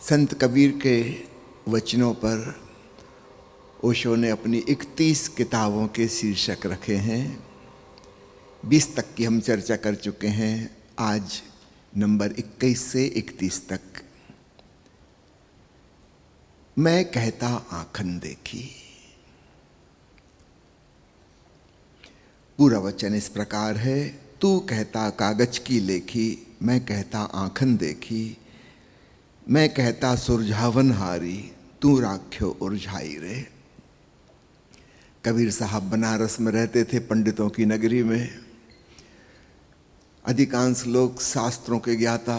संत कबीर के वचनों पर ओशो ने अपनी 31 किताबों के शीर्षक रखे हैं। 20 तक की हम चर्चा कर चुके हैं, आज नंबर 21 से 31 तक। मैं कहता आँखन देखी। पूरा वचन इस प्रकार है। तू कहता कागज की लेखी, मैं कहता आँखन देखी। मैं कहता सुरझावन हारी, तू राख्यो उरझाई रे। कबीर साहब बनारस में रहते थे, पंडितों की नगरी में। अधिकांश लोग शास्त्रों के ज्ञाता,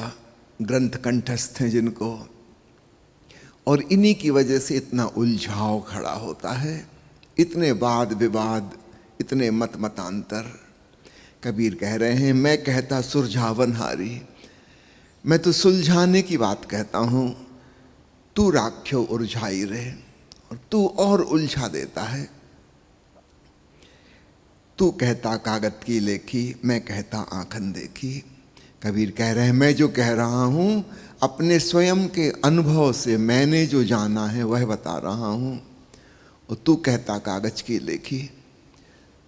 ग्रंथ कंठस्थ हैं जिनको, और इन्हीं की वजह से इतना उलझाव खड़ा होता है, इतने वाद विवाद, इतने मत मतांतर। कबीर कह रहे हैं, मैं कहता सुरझावन हारी, मैं तो सुलझाने की बात कहता हूँ, तू राख्यो उलझाई रे, और तू और उलझा देता है। तू कहता कागज की लेखी, मैं कहता आँखन देखी। कबीर कह रहे हैं, मैं जो कह रहा हूँ अपने स्वयं के अनुभव से, मैंने जो जाना है वह बता रहा हूँ, और तू कहता कागज की लेखी।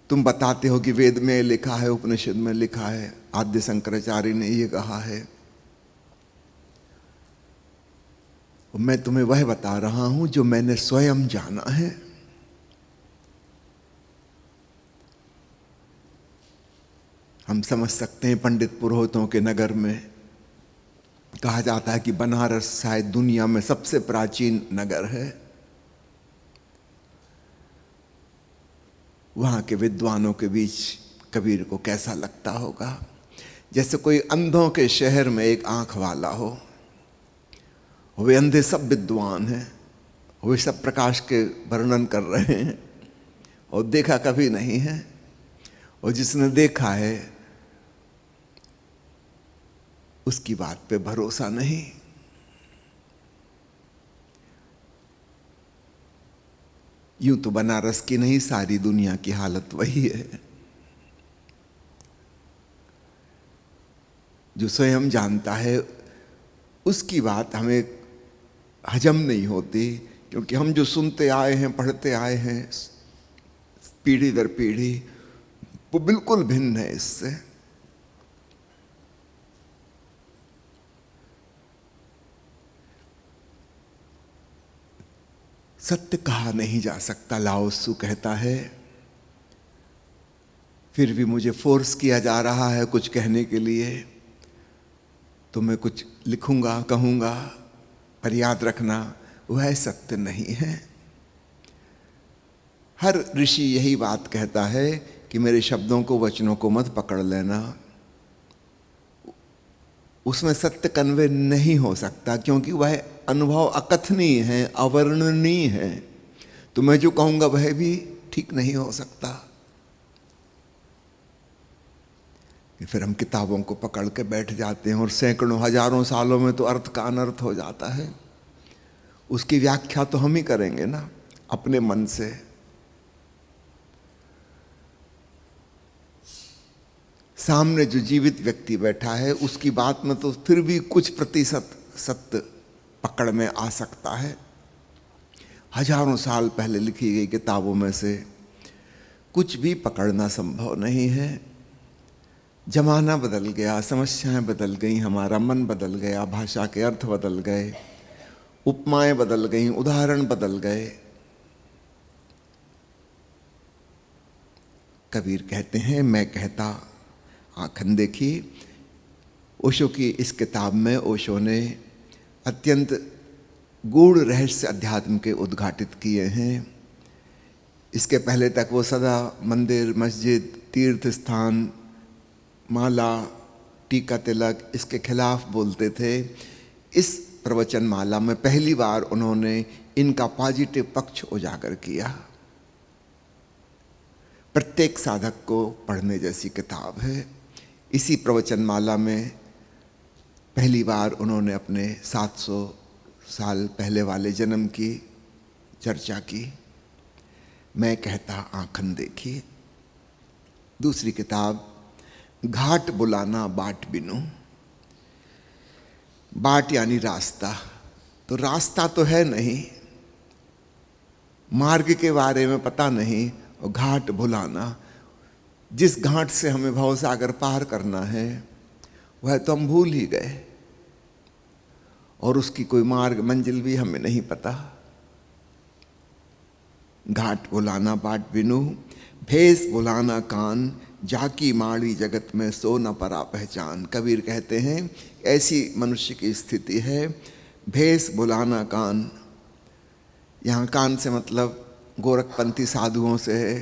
तुम बताते हो कि वेद में लिखा है, उपनिषद में लिखा है, आद्य शंकराचार्य ने ये कहा है, मैं तुम्हें वह बता रहा हूं जो मैंने स्वयं जाना है। हम समझ सकते हैं, पंडित पुरोहितों के नगर में कहा जाता है कि बनारस शायद दुनिया में सबसे प्राचीन नगर है। वहां के विद्वानों के बीच कबीर को कैसा लगता होगा, जैसे कोई अंधों के शहर में एक आंख वाला हो। वे अंधे सब विद्वान हैं, वे सब प्रकाश के वर्णन कर रहे हैं और देखा कभी नहीं है, और जिसने देखा है उसकी बात पे भरोसा नहीं। यूं तो बनारस की नहीं, सारी दुनिया की हालत वही है। जो स्वयं जानता है उसकी बात हमें हजम नहीं होती, क्योंकि हम जो सुनते आए हैं, पढ़ते आए हैं पीढ़ी दर पीढ़ी, वो बिल्कुल भिन्न है इससे। सत्य कहा नहीं जा सकता, लाओ त्सु कहता है। फिर भी मुझे फोर्स किया जा रहा है कुछ कहने के लिए, तो मैं कुछ लिखूंगा, कहूंगा, पर याद रखना वह सत्य नहीं है। हर ऋषि यही बात कहता है कि मेरे शब्दों को, वचनों को मत पकड़ लेना, उसमें सत्य कन्वे नहीं हो सकता, क्योंकि वह अनुभव अकथनीय है, अवर्णनीय है। तो मैं जो कहूंगा वह भी ठीक नहीं हो सकता। फिर हम किताबों को पकड़ के बैठ जाते हैं, और सैकड़ों हजारों सालों में तो अर्थ का अनर्थ हो जाता है। उसकी व्याख्या तो हम ही करेंगे ना, अपने मन से। सामने जो जीवित व्यक्ति बैठा है उसकी बात में तो फिर भी कुछ प्रतिशत सत्य पकड़ में आ सकता है। हजारों साल पहले लिखी गई किताबों में से कुछ भी पकड़ना संभव नहीं है। जमाना बदल गया, समस्याएं बदल गई, हमारा मन बदल गया, भाषा के अर्थ बदल गए, उपमाएं बदल गई, उदाहरण बदल गए। कबीर कहते हैं, मैं कहता आँखन देखी। ओशो की इस किताब में ओशो ने अत्यंत गूढ़ रहस्य अध्यात्म के उद्घाटित किए हैं। इसके पहले तक वो सदा मंदिर, मस्जिद, तीर्थ स्थान, माला, टीका, तिलक, इसके खिलाफ बोलते थे। इस प्रवचन माला में पहली बार उन्होंने इनका पॉजिटिव पक्ष उजागर किया। प्रत्येक साधक को पढ़ने जैसी किताब है। इसी प्रवचन माला में पहली बार उन्होंने अपने 700 साल पहले वाले जन्म की चर्चा की। मैं कहता आँखन देखी। दूसरी किताब, घाट बुलाना बाट बिनु। बाट यानी रास्ता, तो रास्ता तो है नहीं, मार्ग के बारे में पता नहीं, और घाट भुलाना, जिस घाट से हमें भवसागर पार करना है वह तो हम भूल ही गए, और उसकी कोई मार्ग मंजिल भी हमें नहीं पता। घाट भुलाना बाट बिनु, भेष भुलाना कान, जाकी माड़ी जगत में सो न परा पहचान। कबीर कहते हैं ऐसी मनुष्य की स्थिति है, भेष भुलाना कान। यहाँ कान से मतलब गोरखपंथी साधुओं से है,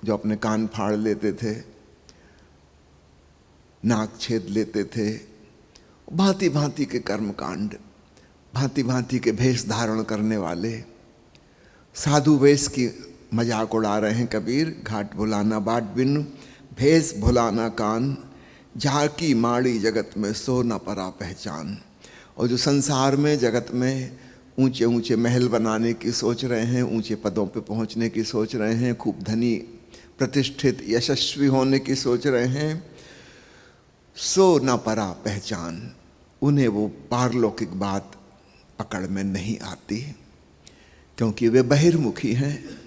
जो अपने कान फाड़ लेते थे, नाक छेद लेते थे, भांति भांति के कर्मकांड, भांति भांति के भेष धारण करने वाले साधु वेश की मजाक उड़ा रहे हैं कबीर। घाट भुलाना बाट बिनु, भेष भुलाना कान, झाकी माड़ी जगत में सो न परा पहचान। और जो संसार में जगत में ऊंचे ऊंचे महल बनाने की सोच रहे हैं, ऊंचे पदों पे पहुंचने की सोच रहे हैं, खूब धनी प्रतिष्ठित यशस्वी होने की सोच रहे हैं, सो न परा पहचान, उन्हें वो पारलौकिक बात पकड़ में नहीं आती, क्योंकि वे बहिर्मुखी हैं।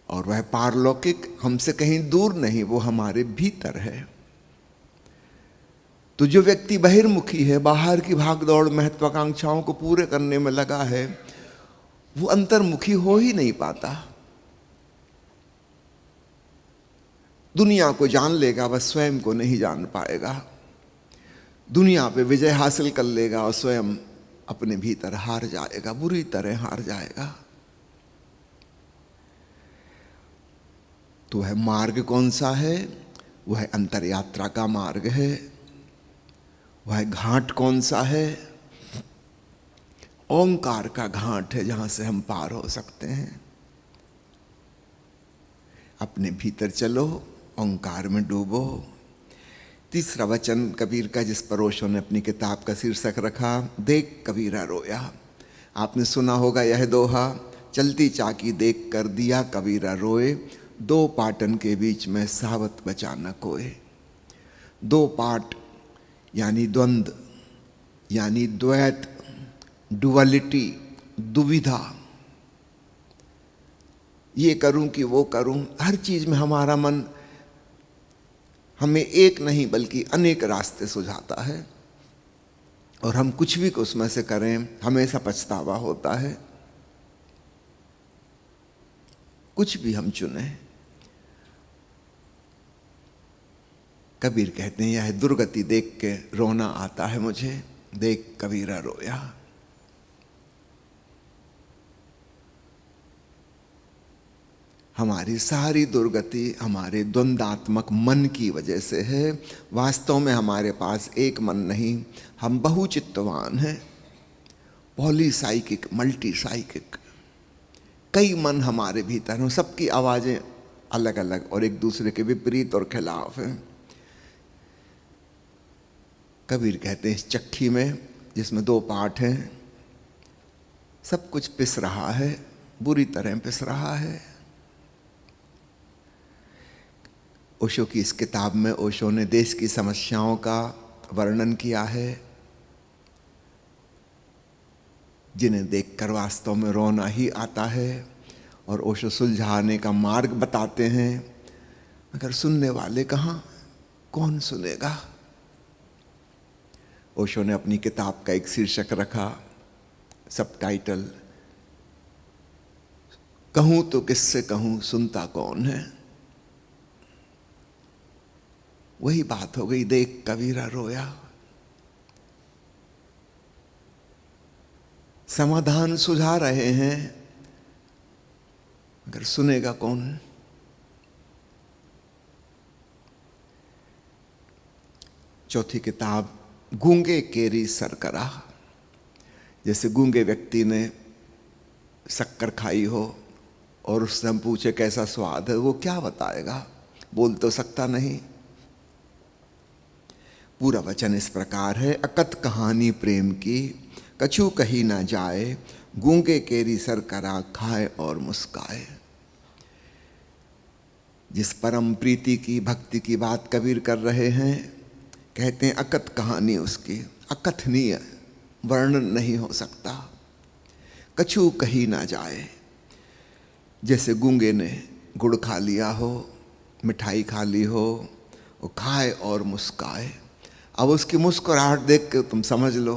और वह पारलौकिक हमसे कहीं दूर नहीं, वो हमारे भीतर है। तो जो व्यक्ति बहिर्मुखी है, बाहर की भागदौड़ महत्वाकांक्षाओं को पूरे करने में लगा है, वो अंतर्मुखी हो ही नहीं पाता। दुनिया को जान लेगा, वह स्वयं को नहीं जान पाएगा। दुनिया पे विजय हासिल कर लेगा और स्वयं अपने भीतर हार जाएगा, बुरी तरह हार जाएगा। तो वह मार्ग कौन सा है? वह अंतर यात्रा का मार्ग है। वह घाट कौन सा है? ओंकार का घाट है, जहां से हम पार हो सकते हैं। अपने भीतर चलो, ओंकार में डूबो। तीसरा वचन कबीर का, जिस पर ओशो ने अपनी किताब का शीर्षक रखा, देख कबीरा रोया। आपने सुना होगा यह दोहा, चलती चाकी देख कर दिया कबीरा रोए, दो पाटन के बीच में सावत बचा न कोय। दो पाट यानी द्वंद्व, यानी द्वैत, डुअलिटी, दुविधा, ये करूं कि वो करूं। हर चीज में हमारा मन हमें एक नहीं बल्कि अनेक रास्ते सुझाता है, और हम कुछ भी उसमें से करें हमेशा पछतावा होता है। कुछ भी हम चुने। कबीर कहते हैं यह दुर्गति देख के रोना आता है मुझे, देख कबीरा रोया। हमारी सारी दुर्गति हमारे द्वंद्वात्मक मन की वजह से है। वास्तव में हमारे पास एक मन नहीं, हम बहुचित्तवान हैं, पॉलीसाइकिक, मल्टीसाइकिक। कई मन हमारे भीतर हैं, सबकी आवाजें अलग अलग और एक दूसरे के विपरीत और खिलाफ हैं। कबीर कहते हैं इस चक्की में, जिसमें दो पार्ट हैं, सब कुछ पिस रहा है, बुरी तरह पिस रहा है। ओशो की इस किताब में ओशो ने देश की समस्याओं का वर्णन किया है, जिन्हें देखकर वास्तव में रोना ही आता है, और ओशो सुलझाने का मार्ग बताते हैं। अगर सुनने वाले कहाँ, कौन सुनेगा? ओशो ने अपनी किताब का एक शीर्षक रखा, सबटाइटल, कहूं तो किससे कहूं, सुनता कौन है। वही बात हो गई, देख कबीरा रोया। समाधान सुझा रहे हैं, अगर सुनेगा कौन? चौथी किताब, गूंगे केरी सरकरा। जैसे गूंगे व्यक्ति ने शक्कर खाई हो और उससे हम पूछे कैसा स्वाद है, वो क्या बताएगा, बोल तो सकता नहीं। पूरा वचन इस प्रकार है, अकथ कहानी प्रेम की, कछु कही ना जाए, गूंगे केरी सरकरा खाए और मुस्काए। जिस परम प्रीति की, भक्ति की बात कबीर कर रहे हैं, कहते हैं अकथ कहानी उसकी, अकथनीय, वर्णन नहीं हो सकता। कछु कही ना जाए। जैसे गूंगे ने गुड़ खा लिया हो, मिठाई खा ली हो, वो खाए और मुस्काए। अब उसकी मुस्कुराहट देख के तुम समझ लो,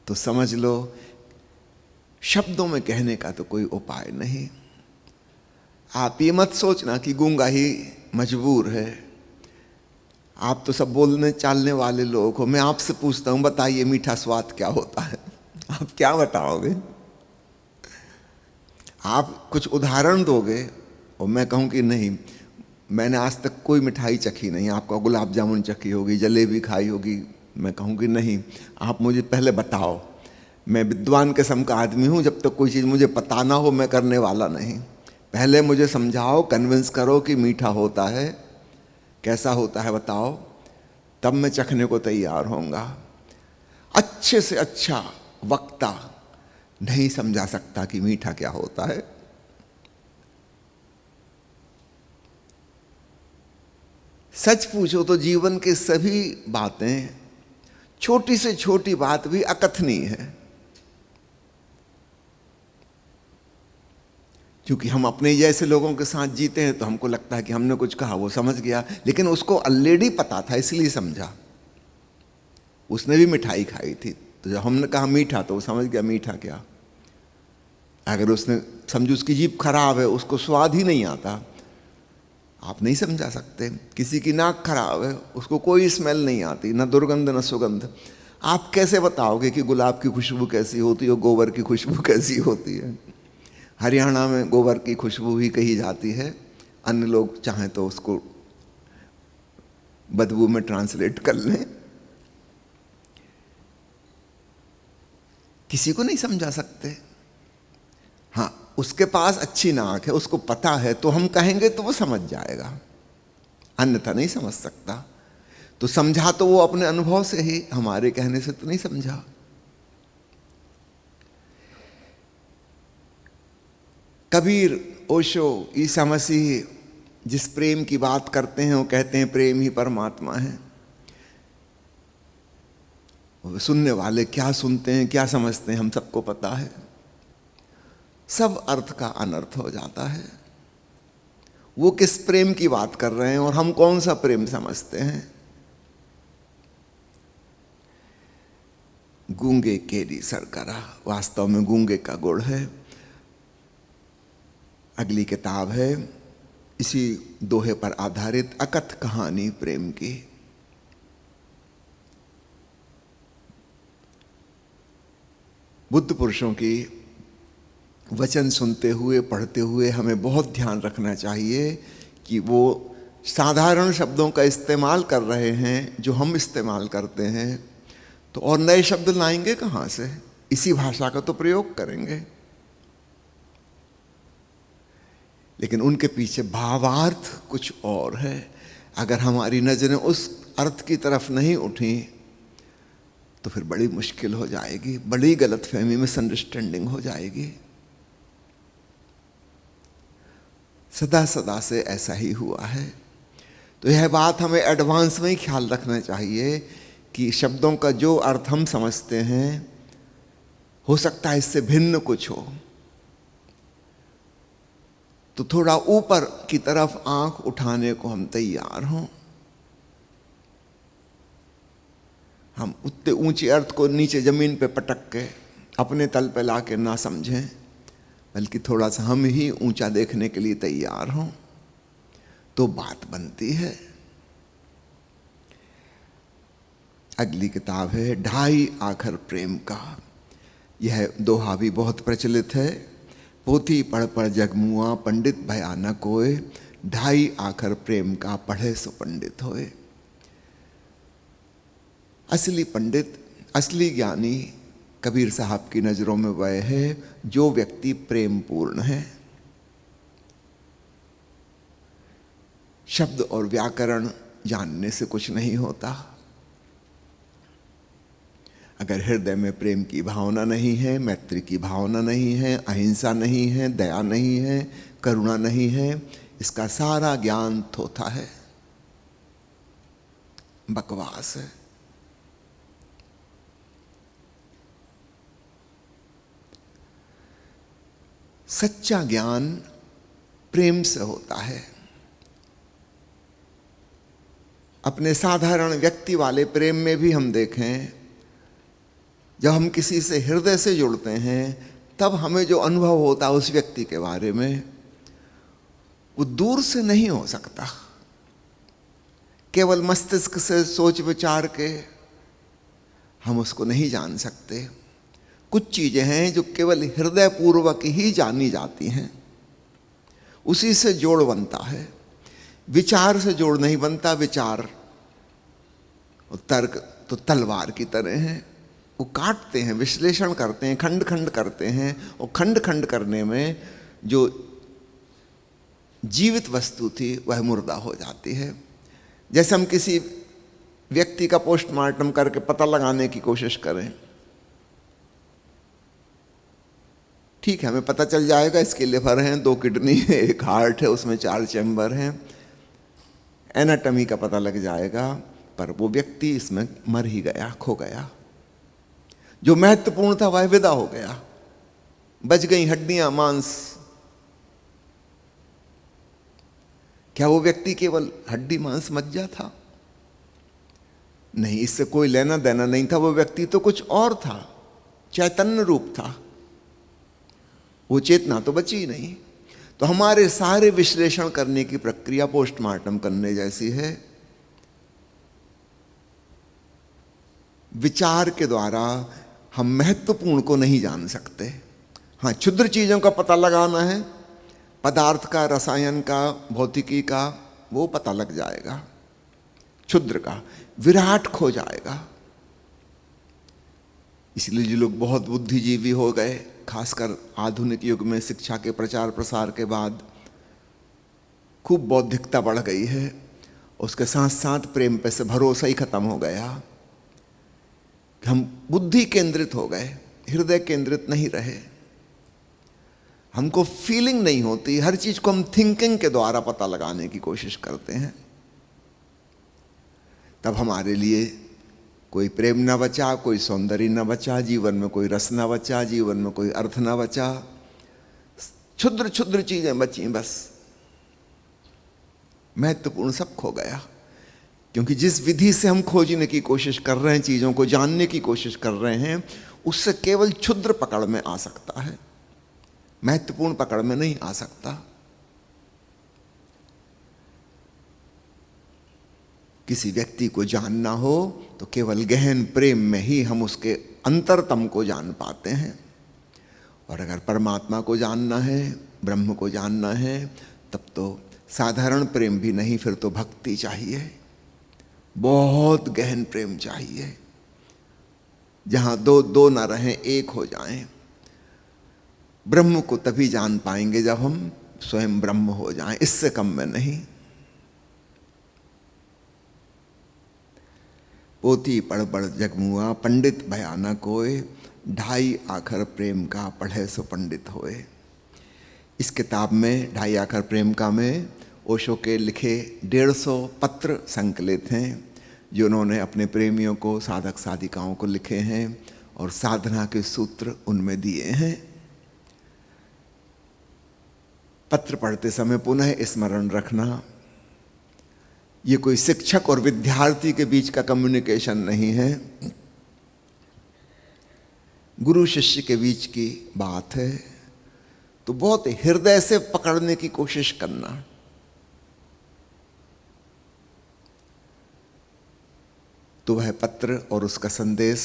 तो समझ लो शब्दों में कहने का तो कोई उपाय नहीं। आप ये मत सोचना कि गूंगा ही मजबूर है। आप तो सब बोलने चालने वाले लोग हो। मैं आपसे पूछता हूं, बताइए मीठा स्वाद क्या होता है? आप क्या बताओगे? आप कुछ उदाहरण दोगे और मैं कहूं कि नहीं, मैंने आज तक कोई मिठाई चखी नहीं। आपका गुलाब जामुन चखी होगी, जलेबी खाई होगी, मैं कहूं कि नहीं। आप मुझे पहले बताओ। मैं विद्वान किस्म का आदमी हूं, जब तक कोई चीज़ मुझे पता ना हो मैं करने वाला नहीं। पहले मुझे समझाओ, कन्विंस करो कि मीठा होता है, कैसा होता है बताओ, तब मैं चखने को तैयार होऊंगा। अच्छे से अच्छा वक्ता नहीं समझा सकता कि मीठा क्या होता है। सच पूछो तो जीवन के सभी बातें, छोटी से छोटी बात भी अकथनीय है। क्योंकि हम अपने जैसे लोगों के साथ जीते हैं तो हमको लगता है कि हमने कुछ कहा वो समझ गया, लेकिन उसको ऑलरेडी पता था इसलिए समझा। उसने भी मिठाई खाई थी, तो जब हमने कहा मीठा तो वो समझ गया मीठा क्या। अगर उसने समझो उसकी जीभ खराब है, उसको स्वाद ही नहीं आता, आप नहीं समझा सकते। किसी की नाक खराब है, उसको कोई स्मेल नहीं आती, ना दुर्गंध ना सुगंध। आप कैसे बताओगे कि गुलाब की खुशबू कैसी होती है और गोबर की खुशबू कैसी होती है? हरियाणा में गोबर की खुशबू ही कही जाती है, अन्य लोग चाहें तो उसको बदबू में ट्रांसलेट कर लें। किसी को नहीं समझा सकते। हाँ, उसके पास अच्छी नाक है, उसको पता है, तो हम कहेंगे तो वो समझ जाएगा, अन्यथा नहीं समझ सकता। तो समझा तो वो अपने अनुभव से ही, हमारे कहने से तो नहीं समझा। कबीर, ओशो, ईसा मसीह जिस प्रेम की बात करते हैं वो कहते हैं प्रेम ही परमात्मा है। सुनने वाले क्या सुनते हैं, क्या समझते हैं, हम सबको पता है। सब अर्थ का अनर्थ हो जाता है। वो किस प्रेम की बात कर रहे हैं और हम कौन सा प्रेम समझते हैं? गूंगे केरी सरकरा, वास्तव में गूंगे का गुड़ है। अगली किताब है इसी दोहे पर आधारित, अकथ कहानी प्रेम की। बुद्ध पुरुषों की वचन सुनते हुए, पढ़ते हुए हमें बहुत ध्यान रखना चाहिए कि वो साधारण शब्दों का इस्तेमाल कर रहे हैं जो हम इस्तेमाल करते हैं, तो और नए शब्द लाएंगे कहाँ से? इसी भाषा का तो प्रयोग करेंगे, लेकिन उनके पीछे भावार्थ कुछ और है। अगर हमारी नजरें उस अर्थ की तरफ नहीं उठी तो फिर बड़ी मुश्किल हो जाएगी, बड़ी गलतफहमी, मिसअंडरस्टैंडिंग हो जाएगी। सदा सदा से ऐसा ही हुआ है। तो यह बात हमें एडवांस में ही ख्याल रखना चाहिए कि शब्दों का जो अर्थ हम समझते हैं हो सकता है इससे भिन्न कुछ हो, तो थोड़ा ऊपर की तरफ आंख उठाने को हम तैयार हों। हम उतने ऊंचे अर्थ को नीचे जमीन पे पटक के अपने तल पे ला के ना समझें, बल्कि थोड़ा सा हम ही ऊंचा देखने के लिए तैयार हों, तो बात बनती है। अगली किताब है ढाई आखर प्रेम का। यह दोहा भी बहुत प्रचलित है। पोथी पढ़ पढ़ जगमुआ, पंडित भया न कोय, ढाई आखर प्रेम का पढ़े सो पंडित होए। असली पंडित, असली ज्ञानी कबीर साहब की नजरों में वह है जो व्यक्ति प्रेम पूर्ण है। शब्द और व्याकरण जानने से कुछ नहीं होता। अगर हृदय में प्रेम की भावना नहीं है, मैत्री की भावना नहीं है, अहिंसा नहीं है, दया नहीं है, करुणा नहीं है, इसका सारा ज्ञान थोथा है, बकवास है। सच्चा ज्ञान प्रेम से होता है। अपने साधारण व्यक्ति वाले प्रेम में भी हम देखें, जब हम किसी से हृदय से जुड़ते हैं तब हमें जो अनुभव होता है उस व्यक्ति के बारे में, वो दूर से नहीं हो सकता। केवल मस्तिष्क से सोच विचार के हम उसको नहीं जान सकते। कुछ चीजें हैं जो केवल हृदय पूर्वक ही जानी जाती हैं, उसी से जोड़ बनता है। विचार से जोड़ नहीं बनता। विचार और तर्क तो तलवार की तरह हैं, वो काटते हैं, विश्लेषण करते हैं, खंड खंड करते हैं, और खंड खंड करने में जो जीवित वस्तु थी वह मुर्दा हो जाती है। जैसे हम किसी व्यक्ति का पोस्टमार्टम करके पता लगाने की कोशिश करें, ठीक है, हमें पता चल जाएगा इसके लिवर हैं, 2 किडनी है, 1 हार्ट है, उसमें 4 चैम्बर हैं, एनाटॉमी का पता लग जाएगा, पर वो व्यक्ति इसमें मर ही गया, खो गया। जो महत्वपूर्ण था वह विदा हो गया, बच गई हड्डियां, मांस। क्या वो व्यक्ति केवल हड्डी मांस मज्जा था? नहीं, इससे कोई लेना देना नहीं था। वो व्यक्ति तो कुछ और था, चैतन्य रूप था, वो चेतना तो बची ही नहीं। तो हमारे सारे विश्लेषण करने की प्रक्रिया पोस्टमार्टम करने जैसी है। विचार के द्वारा हम महत्वपूर्ण को नहीं जान सकते। हाँ, क्षुद्र चीजों का पता लगाना है, पदार्थ का, रसायन का, भौतिकी का, वो पता लग जाएगा। क्षुद्र का, विराट खो जाएगा। इसलिए जो लोग बहुत बुद्धिजीवी हो गए, खासकर आधुनिक युग में शिक्षा के प्रचार प्रसार के बाद खूब बौद्धिकता बढ़ गई है, उसके साथ साथ प्रेम पे से भरोसा ही खत्म हो गया। हम बुद्धि केंद्रित हो गए, हृदय केंद्रित नहीं रहे। हमको फीलिंग नहीं होती, हर चीज को हम थिंकिंग के द्वारा पता लगाने की कोशिश करते हैं। तब हमारे लिए कोई प्रेम न बचा, कोई सौंदर्य न बचा, जीवन में कोई रस न बचा, जीवन में कोई अर्थ न बचा। क्षुद्र क्षुद्र चीजें बची बस, महत्वपूर्ण सब खो गया। क्योंकि जिस विधि से हम खोजने की कोशिश कर रहे हैं, चीजों को जानने की कोशिश कर रहे हैं, उससे केवल क्षुद्र पकड़ में आ सकता है, महत्वपूर्ण पकड़ में नहीं आ सकता। किसी व्यक्ति को जानना हो तो केवल गहन प्रेम में ही हम उसके अंतरतम को जान पाते हैं। और अगर परमात्मा को जानना है, ब्रह्म को जानना है, तब तो साधारण प्रेम भी नहीं, फिर तो भक्ति चाहिए, बहुत गहन प्रेम चाहिए, जहां दो ना रहें, एक हो जाएं। ब्रह्म को तभी जान पाएंगे जब हम स्वयं ब्रह्म हो जाएं, इससे कम में नहीं। पोथी पढ़ पढ़ जगमुआ, पंडित भयाना कोय, 2.5 आखर प्रेम का पढ़े सो पंडित होए। इस किताब में 2.5 आखर प्रेम का में ओशो के लिखे 150 पत्र संकलित हैं, जो उन्होंने अपने प्रेमियों को, साधक साधिकाओं को लिखे हैं, और साधना के सूत्र उनमें दिए हैं। पत्र पढ़ते समय पुनः स्मरण रखना, ये कोई शिक्षक और विद्यार्थी के बीच का कम्युनिकेशन नहीं है, गुरु शिष्य के बीच की बात है। तो बहुत हृदय से पकड़ने की कोशिश करना। तो वह पत्र और उसका संदेश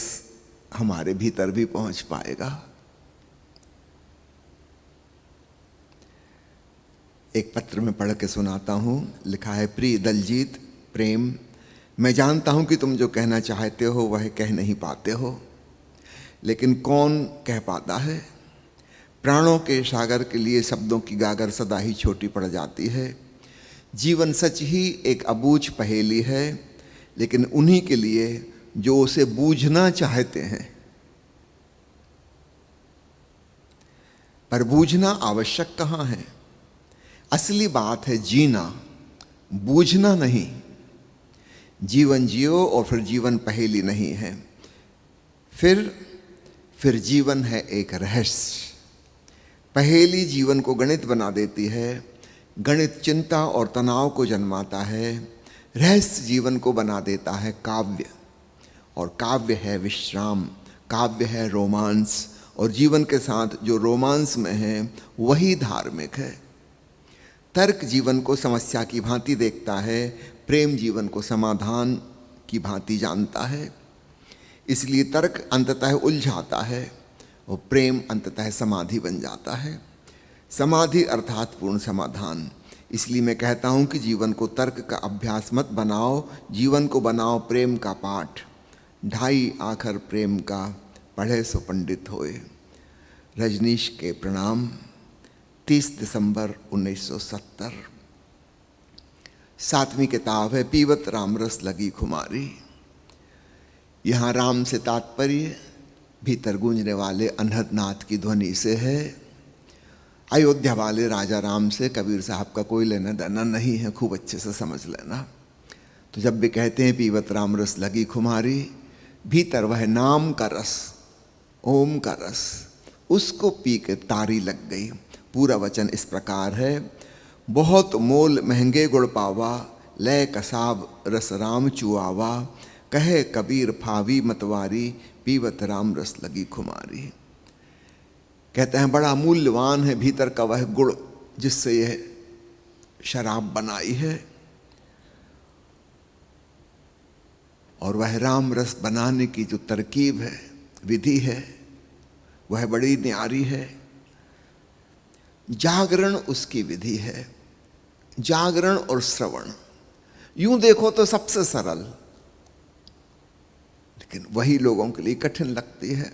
हमारे भीतर भी पहुंच पाएगा। एक पत्र में पढ़ के सुनाता हूं। लिखा है, प्रिय दलजीत, प्रेम, मैं जानता हूं कि तुम जो कहना चाहते हो वह कह नहीं पाते हो, लेकिन कौन कह पाता है। प्राणों के सागर के लिए शब्दों की गागर सदा ही छोटी पड़ जाती है। जीवन सच ही एक अबूझ पहेली है, लेकिन उन्हीं के लिए जो उसे बूझना चाहते हैं। पर बूझना आवश्यक कहाँ है? असली बात है जीना, बूझना नहीं। जीवन जियो और फिर जीवन पहेली नहीं है, फिर जीवन है एक रहस्य। पहेली जीवन को गणित बना देती है, गणित चिंता और तनाव को जन्माता है, रहस्य जीवन को बना देता है काव्य, और काव्य है विश्राम, काव्य है रोमांस, और जीवन के साथ जो रोमांस में है वही धार्मिक है। तर्क जीवन को समस्या की भांति देखता है, प्रेम जीवन को समाधान की भांति जानता है। इसलिए तर्क अंततः उलझाता है और प्रेम अंततः समाधि बन जाता है। समाधि अर्थात पूर्ण समाधान। इसलिए मैं कहता हूँ कि जीवन को तर्क का अभ्यास मत बनाओ, जीवन को बनाओ प्रेम का पाठ। ढाई आखर प्रेम का, पढ़े सो पंडित होए। रजनीश के प्रणाम। 30 दिसंबर 1970। 7वीं किताब है पीवत राम रस लगी खुमारी। यहाँ राम से तात्पर्य भीतर गूंजने वाले अनहद नाथ की ध्वनि से है। अयोध्या वाले राजा राम से कबीर साहब का कोई लेना देना नहीं है, खूब अच्छे से समझ लेना। तो जब भी कहते हैं पीवत राम रस लगी खुमारी, भीतर वह नाम का रस, ओम का रस, उसको पी के तारी लग गई। पूरा वचन इस प्रकार है। बहुत मोल महंगे गुड़ पावा, लय कसाब रस राम चुआवा, कहे कबीर फावी मतवारी, पीवत राम रस लगी खुमारी। कहते हैं बड़ा मूल्यवान है भीतर का वह गुड़ जिससे यह शराब बनाई है, और वह राम रस बनाने की जो तरकीब है, विधि है, वह बड़ी न्यारी है। जागरण उसकी विधि है, जागरण और श्रवण। यूं देखो तो सबसे सरल, लेकिन वही लोगों के लिए कठिन लगती है।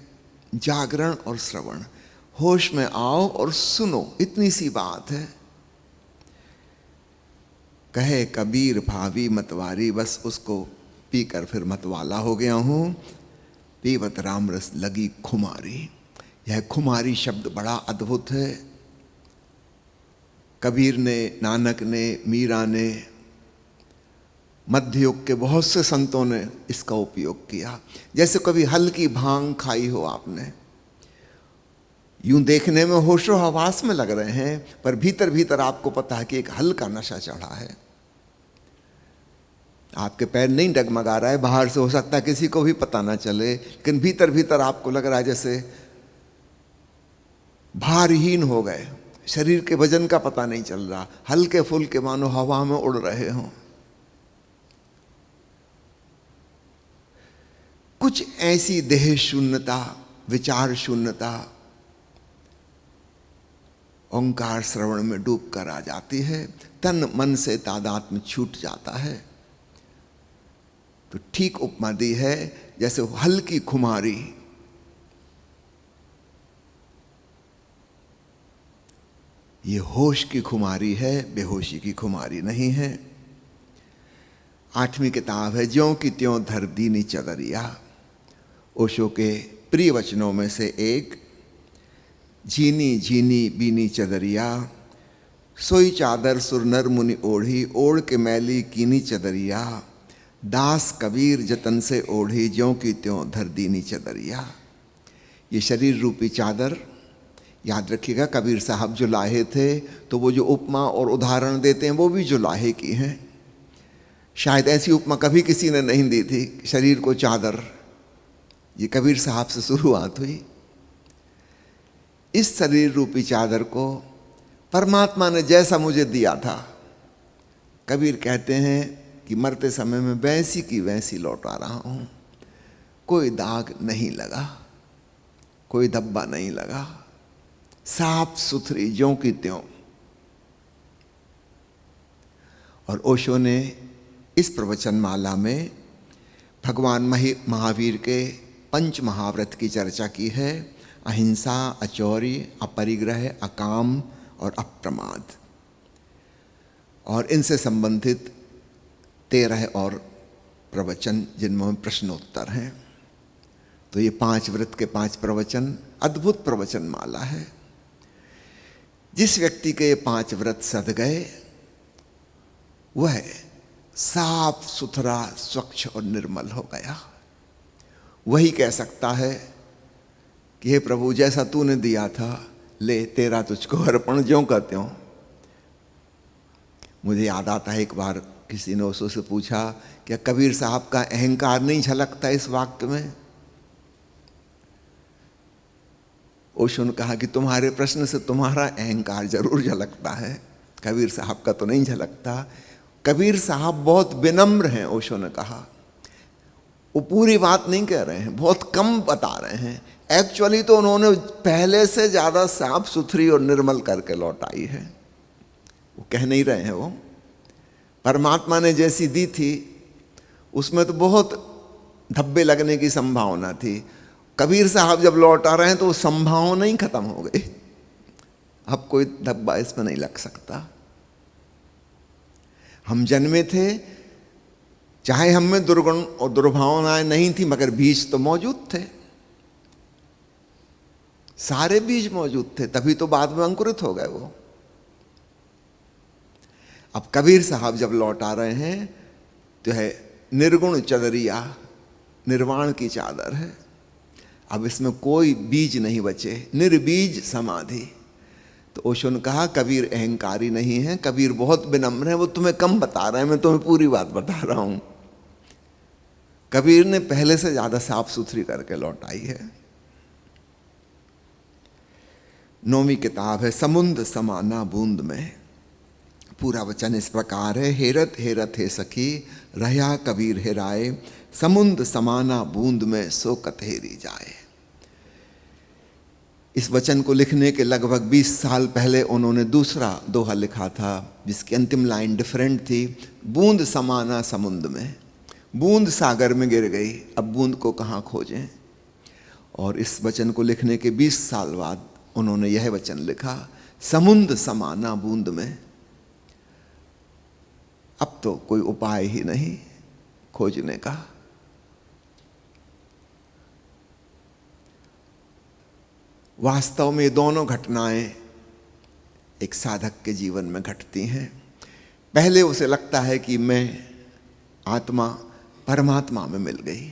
जागरण और श्रवण, होश में आओ और सुनो, इतनी सी बात है। कहे कबीर भावी मतवारी, बस उसको पीकर फिर मतवाला हो गया हूं। पीवत राम रस लगी खुमारी। यह खुमारी शब्द बड़ा अद्भुत है। कबीर ने, नानक ने, मीरा ने, मध्य युग के बहुत से संतों ने इसका उपयोग किया। जैसे कभी हल्की भांग खाई हो आपने, यूं देखने में होशो हवास में लग रहे हैं, पर भीतर भीतर आपको पता है कि एक हल्का नशा चढ़ा है। आपके पैर नहीं डगमगा रहा है, बाहर से हो सकता है किसी को भी पता ना चले, लेकिन भीतर भीतर आपको लग रहा है जैसे भारहीन हो गए, शरीर के वजन का पता नहीं चल रहा, हल्के फुल्के मानो हवा में उड़ रहे हों। कुछ ऐसी देह शून्यता, विचार शून्यता ओंकार श्रवण में डूब कर आ जाती है। तन मन से तादात्म्य छूट जाता है। तो ठीक उपमा दी है जैसे हल्की खुमारी, ये होश की खुमारी है, बेहोशी की खुमारी नहीं है। 8वीं किताब है ज्यों की त्यों धर दीनी चदरिया। ओशो के प्रिय वचनों में से एक, झीनी झीनी बीनी चदरिया, सोई चादर सुरनर मुनि ओढ़ी, ओढ़ के मैली कीनी चदरिया, दास कबीर जतन से ओढ़ी, ज्यों की त्यों धर दीनी चदरिया। ये शरीर रूपी चादर, याद रखिएगा कबीर साहब जो लाहे थे, तो वो जो उपमा और उदाहरण देते हैं वो भी जो लाहे की हैं। शायद ऐसी उपमा कभी किसी ने नहीं दी थी, शरीर को चादर। ये कबीर साहब से शुरुआत हुई। इस शरीर रूपी चादर को परमात्मा ने जैसा मुझे दिया था, कबीर कहते हैं कि मरते समय में वैसी की वैसी लौटा रहा हूं। कोई दाग नहीं लगा, कोई धब्बा नहीं लगा, साफ सुथरी ज्यों की त्यों। और ओशो ने इस प्रवचन माला में भगवान महावीर के 5 महाव्रत की चर्चा की है। अहिंसा, अचौरी, अपरिग्रह, अकाम और अप्रमाद, और इनसे संबंधित 13 और प्रवचन जिनमें प्रश्नोत्तर हैं। तो ये 5 व्रत के 5 प्रवचन अद्भुत प्रवचन माला है। जिस व्यक्ति के ये 5 व्रत सध गए, वह साफ सुथरा, स्वच्छ और निर्मल हो गया। वही कह सकता है कि हे प्रभु, जैसा तूने दिया था ले तेरा तुझको अर्पण ज्यों का त्यों। मुझे याद आता है एक बार किसी ने ओशो से पूछा, क्या कबीर साहब का अहंकार नहीं झलकता इस वाक्य में? ओशो ने कहा कि तुम्हारे प्रश्न से तुम्हारा अहंकार जरूर झलकता है, कबीर साहब का तो नहीं झलकता। कबीर साहब बहुत विनम्र हैं, ओशो ने कहा। वो पूरी बात नहीं कह रहे हैं, बहुत कम बता रहे हैं। एक्चुअली तो उन्होंने पहले से ज्यादा साफ सुथरी और निर्मल करके लौटाई है। वो कह नहीं रहे हैं, वो परमात्मा ने जैसी दी थी उसमें तो बहुत धब्बे लगने की संभावना थी। कबीर साहब जब लौटा रहे हैं तो वो संभावना ही खत्म हो गई। अब कोई धब्बा इसमें नहीं लग सकता। हम जन्मे थे, चाहे हम में दुर्गुण और दुर्भावनाएं नहीं थी, मगर बीज तो मौजूद थे, सारे बीज मौजूद थे, तभी तो बाद में अंकुरित हो गए वो। अब कबीर साहब जब लौटा रहे हैं तो है निर्गुण चदरिया, निर्वाण की चादर है। अब इसमें कोई बीज नहीं बचे, निर्बीज समाधि। तो ओशो ने कहा कबीर अहंकारी नहीं है, कबीर बहुत विनम्र है, वो तुम्हें कम बता रहे हैं, मैं तुम्हें पूरी बात बता रहा हूं। कबीर ने पहले से ज्यादा साफ सुथरी करके लौटाई है। 9वीं किताब है समुद्र समाना बूंद में। पूरा वचन इस प्रकार है, हेरत हेरत हे सखी रहा कबीर हेराए, समुद्र समाना बूंद में सो कतहेरी जाए। इस वचन को लिखने के लगभग 20 साल पहले उन्होंने दूसरा दोहा लिखा था, जिसकी अंतिम लाइन डिफरेंट थी, बूंद समाना समुद्र में। बूंद सागर में गिर गई, अब बूंद को कहाँ खोजें। और इस वचन को लिखने के 20 साल बाद उन्होंने यह वचन लिखा, समुद्र समाना बूंद में। अब तो कोई उपाय ही नहीं खोजने का। वास्तव में दोनों घटनाएं एक साधक के जीवन में घटती हैं। पहले उसे लगता है कि मैं आत्मा परमात्मा में मिल गई।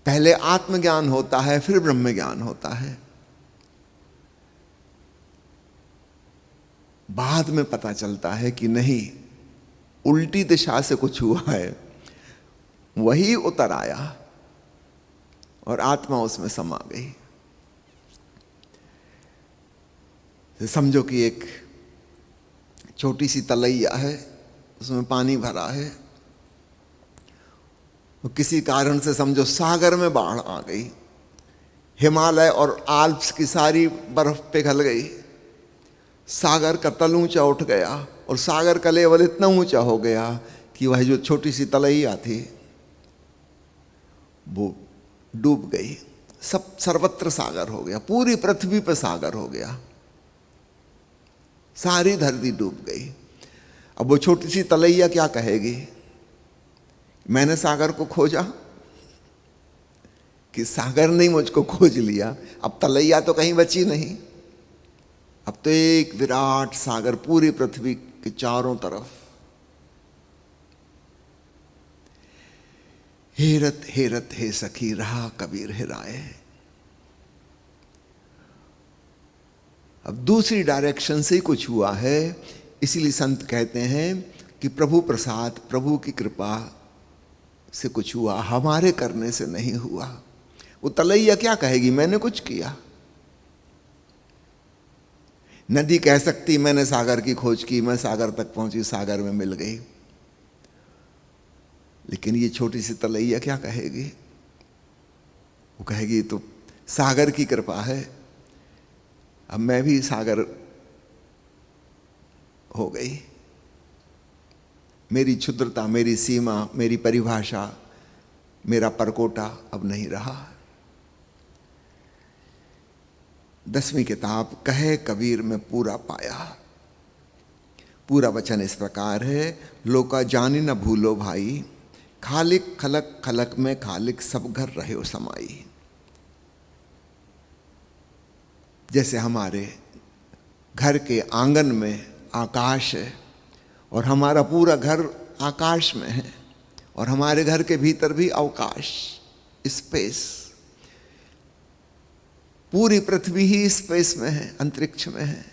पहले आत्मज्ञान होता है, फिर ब्रह्म ज्ञान होता है। बाद में पता चलता है कि नहीं, उल्टी दिशा से कुछ हुआ है, वही उतर आया और आत्मा उसमें समा गई। तो समझो कि एक छोटी सी तलैया है, उसमें पानी भरा है, तो किसी कारण से समझो सागर में बाढ़ आ गई, हिमालय और आल्प्स की सारी बर्फ पिघल गई, सागर का तल ऊंचा उठ गया और सागर का लेवल इतना ऊंचा हो गया कि वह जो छोटी सी तलैया थी वो डूब गई। सब सर्वत्र सागर हो गया, पूरी पृथ्वी पर सागर हो गया, सारी धरती डूब गई। अब वो छोटी सी तलैया क्या कहेगी, मैंने सागर को खोजा कि सागर ने मुझको खोज लिया। अब तलैया तो कहीं बची नहीं, अब तो एक विराट सागर पूरी पृथ्वी के चारों तरफ। हेरत हेरत हे सखी रहा कबीर हेराए। अब दूसरी डायरेक्शन से कुछ हुआ है, इसीलिए संत कहते हैं कि प्रभु प्रसाद, प्रभु की कृपा से कुछ हुआ, हमारे करने से नहीं हुआ। वो तलैया क्या कहेगी, मैंने कुछ किया। नदी कह सकती मैंने सागर की खोज की, मैं सागर तक पहुंची, सागर में मिल गई। लेकिन ये छोटी सी तलैया क्या कहेगी, वो कहेगी तो सागर की कृपा है, अब मैं भी सागर हो गई। मेरी क्षुद्रता, मेरी सीमा, मेरी परिभाषा, मेरा परकोटा अब नहीं रहा। 10वीं किताब कहे कबीर में पूरा पाया। पूरा वचन इस प्रकार है, लोका जानी न भूलो भाई, खालिक खलक खलक में खालिक सब घर रहे हो समाई। जैसे हमारे घर के आंगन में आकाश है और हमारा पूरा घर आकाश में है, और हमारे घर के भीतर भी अवकाश, स्पेस। पूरी पृथ्वी ही स्पेस में है, अंतरिक्ष में है,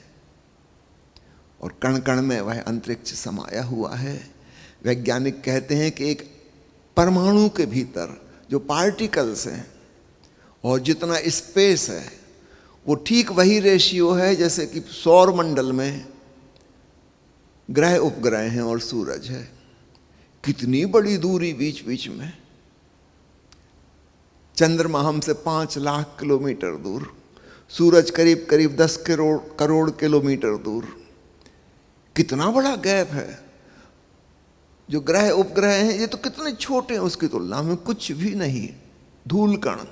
और कण कण में वह अंतरिक्ष समाया हुआ है। वैज्ञानिक कहते हैं कि एक परमाणु के भीतर जो पार्टिकल्स हैं और जितना स्पेस है वो ठीक वही रेशियो है जैसे कि सौर मंडल में ग्रह उपग्रह हैं और सूरज है। कितनी बड़ी दूरी बीच बीच में। चंद्रमा हमसे 5 लाख किलोमीटर दूर, सूरज करीब करीब 10 करोड़ किलोमीटर दूर। कितना बड़ा गैप है। जो ग्रह उपग्रह हैं ये तो कितने छोटे हैं उसकी तुलना में, कुछ भी नहीं, धूल कण।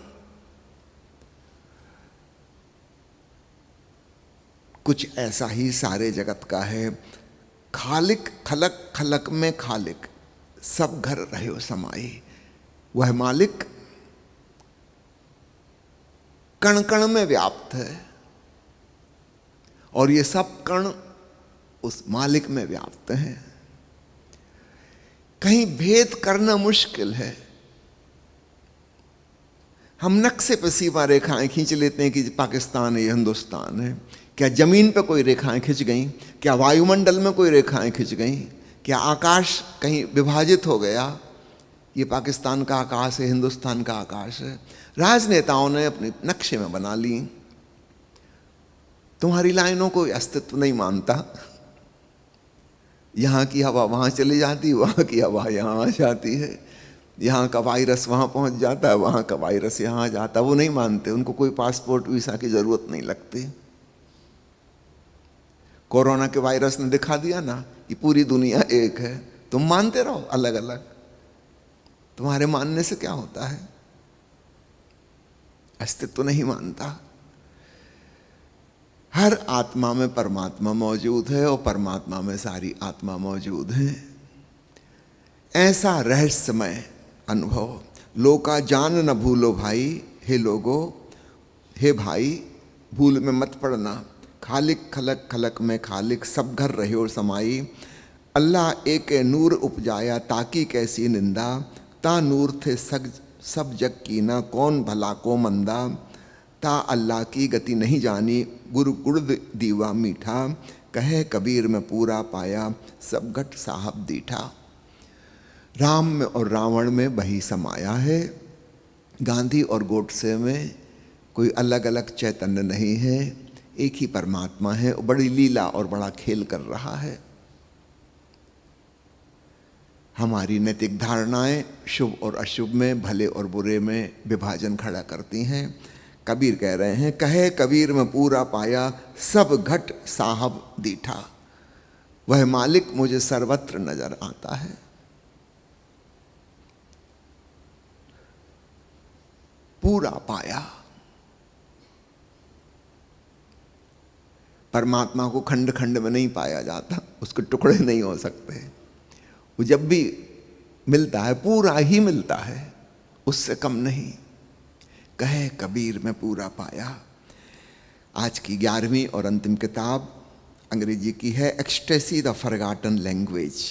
कुछ ऐसा ही सारे जगत का है। खालिक खलक खलक में खालिक, सब घर रहे समाई। वह मालिक कण कण में व्याप्त है और ये सब कण उस मालिक में व्याप्त हैं। कहीं भेद करना मुश्किल है। हम नक्शे पर सीमा रेखाएं खींच लेते हैं कि पाकिस्तान है, हिंदुस्तान है। क्या जमीन पर कोई रेखाएं खिंच गईं? क्या वायुमंडल में कोई रेखाएं खिंच गईं? क्या आकाश कहीं विभाजित हो गया? ये पाकिस्तान का आकाश है, हिंदुस्तान का आकाश है। राजनेताओं ने अपने नक्शे में बना ली। तुम्हारी लाइनों को अस्तित्व नहीं मानता। यहाँ की हवा वहाँ चली जाती, वहाँ की हवा यहाँ आ जाती है, यहाँ का वायरस वहाँ पहुँच जाता है, वहाँ का वायरस यहाँ आ जाता है। वो नहीं मानते, उनको कोई पासपोर्ट वीसा की जरूरत नहीं लगती। कोरोना के वायरस ने दिखा दिया ना कि पूरी दुनिया एक है। तुम मानते रहो अलग अलग, तुम्हारे मानने से क्या होता है? अस्तित्व नहीं मानता। हर आत्मा में परमात्मा मौजूद है और परमात्मा में सारी आत्मा मौजूद है। ऐसा रहस्यमय अनुभव। लोका जान न भूलो भाई, हे लोगो, हे भाई, भूल में मत पड़ना। खालिक खलक खलक में खालिक, सब घर रहो समाई। अल्लाह एक नूर उपजाया ताकि कैसी निंदा। ता नूर थे सब जग की ना, कौन भला को मंदा। ता अल्लाह की गति नहीं जानी, गुरु गुड़ दीवा मीठा। कहे कबीर में पूरा पाया, सब घट साहब दीठा। राम में और रावण में वही समाया है। गांधी और गोडसे में कोई अलग अलग चैतन्य नहीं है, एक ही परमात्मा है। बड़ी लीला और बड़ा खेल कर रहा है। हमारी नैतिक धारणाएं शुभ और अशुभ में, भले और बुरे में विभाजन खड़ा करती हैं। कबीर कह रहे हैं, कहे कबीर में पूरा पाया, सब घट साहब दीठा। वह मालिक मुझे सर्वत्र नजर आता है। पूरा पाया। परमात्मा को खंड खंड में नहीं पाया जाता, उसके टुकड़े नहीं हो सकते। वो जब भी मिलता है पूरा ही मिलता है, उससे कम नहीं। कहे कबीर में पूरा पाया। आज की 11वीं और अंतिम किताब अंग्रेजी की है, एक्सटेसी द फॉरगॉटन लैंग्वेज।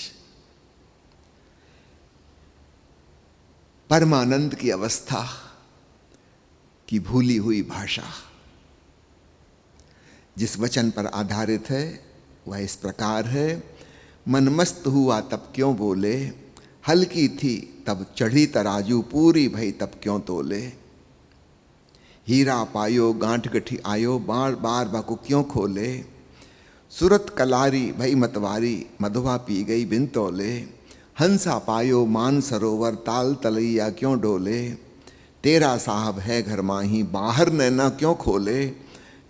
परमानंद की अवस्था की भूली हुई भाषा। जिस वचन पर आधारित है वह इस प्रकार है, मन मस्त हुआ तब क्यों बोले, हल्की थी तब चढ़ी तराजू, पूरी भई तब क्यों तोले। हीरा पायो गांठ गठी आयो, बार बार बाको क्यों खोले। सुरत कलारी भई मतवारी, मधुआ पी गई बिन तोले। हंसा पायो मान सरोवर, ताल तलैया क्यों डोले। तेरा साहब है घर माही, बाहर नैना क्यों खोले।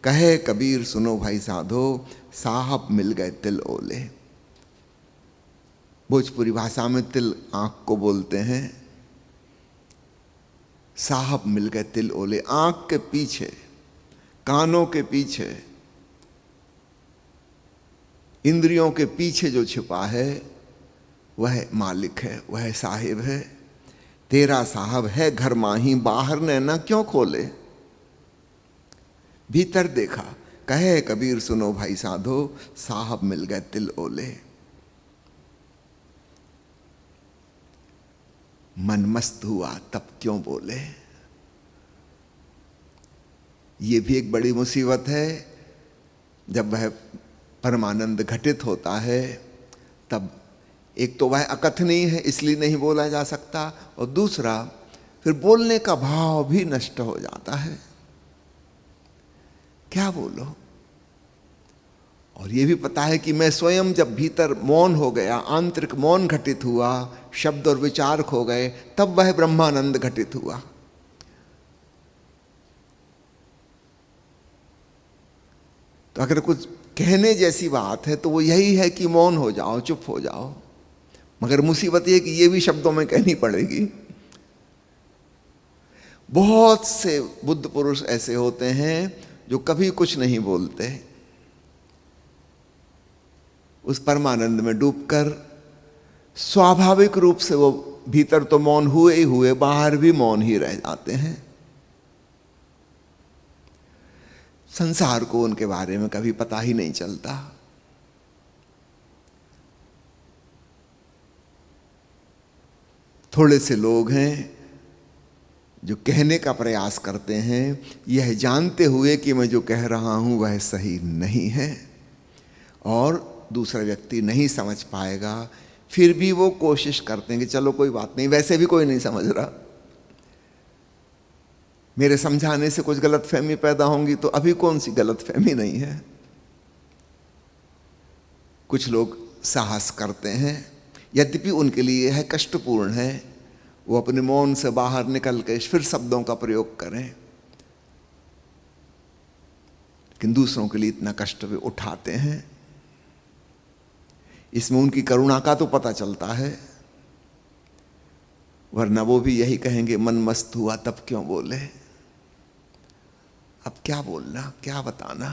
कहे कबीर सुनो भाई साधो, साहब मिल गए तिल ओले। भोजपुरी भाषा में तिल आंख को बोलते हैं। साहब मिल गए तिल ओले। आंख के पीछे, कानों के पीछे, इंद्रियों के पीछे जो छिपा है वह मालिक है, वह साहिब है। तेरा साहब है घर माही, बाहर नैना क्यों खोले। भीतर देखा, कहे कबीर सुनो भाई साधो, साहब मिल गए तिल ओले। मन मस्त हुआ तब क्यों बोले। ये भी एक बड़ी मुसीबत है। जब वह परमानंद घटित होता है तब एक तो वह अकथनीय है इसलिए नहीं बोला जा सकता, और दूसरा फिर बोलने का भाव भी नष्ट हो जाता है। क्या बोलो? और ये भी पता है कि मैं स्वयं जब भीतर मौन हो गया, आंतरिक मौन घटित हुआ, शब्द और विचार खो गए, तब वह ब्रह्मानंद घटित हुआ। तो अगर कुछ कहने जैसी बात है तो वो यही है कि मौन हो जाओ, चुप हो जाओ। मगर मुसीबत ये कि ये भी शब्दों में कहनी पड़ेगी। बहुत से बुद्ध पुरुष ऐसे होते हैं जो कभी कुछ नहीं बोलते, उस परमानंद में डूबकर स्वाभाविक रूप से वो भीतर तो मौन हुए ही हुए, बाहर भी मौन ही रह जाते हैं। संसार को उनके बारे में कभी पता ही नहीं चलता। थोड़े से लोग हैं जो कहने का प्रयास करते हैं, यह जानते हुए कि मैं जो कह रहा हूं वह सही नहीं है और दूसरा व्यक्ति नहीं समझ पाएगा, फिर भी वो कोशिश करते हैं कि चलो कोई बात नहीं, वैसे भी कोई नहीं समझ रहा, मेरे समझाने से कुछ गलतफहमी पैदा होंगी तो अभी कौन सी गलतफहमी नहीं है। कुछ लोग साहस करते हैं, यद्यपि उनके लिए यह कष्टपूर्ण है, वो अपने मौन से बाहर निकल के फिर शब्दों का प्रयोग करें, लेकिन दूसरों के लिए इतना कष्ट वे उठाते हैं। इसमें उनकी करुणा का तो पता चलता है, वरना वो भी यही कहेंगे मन मस्त हुआ तब क्यों बोले। अब क्या बोलना, क्या बताना।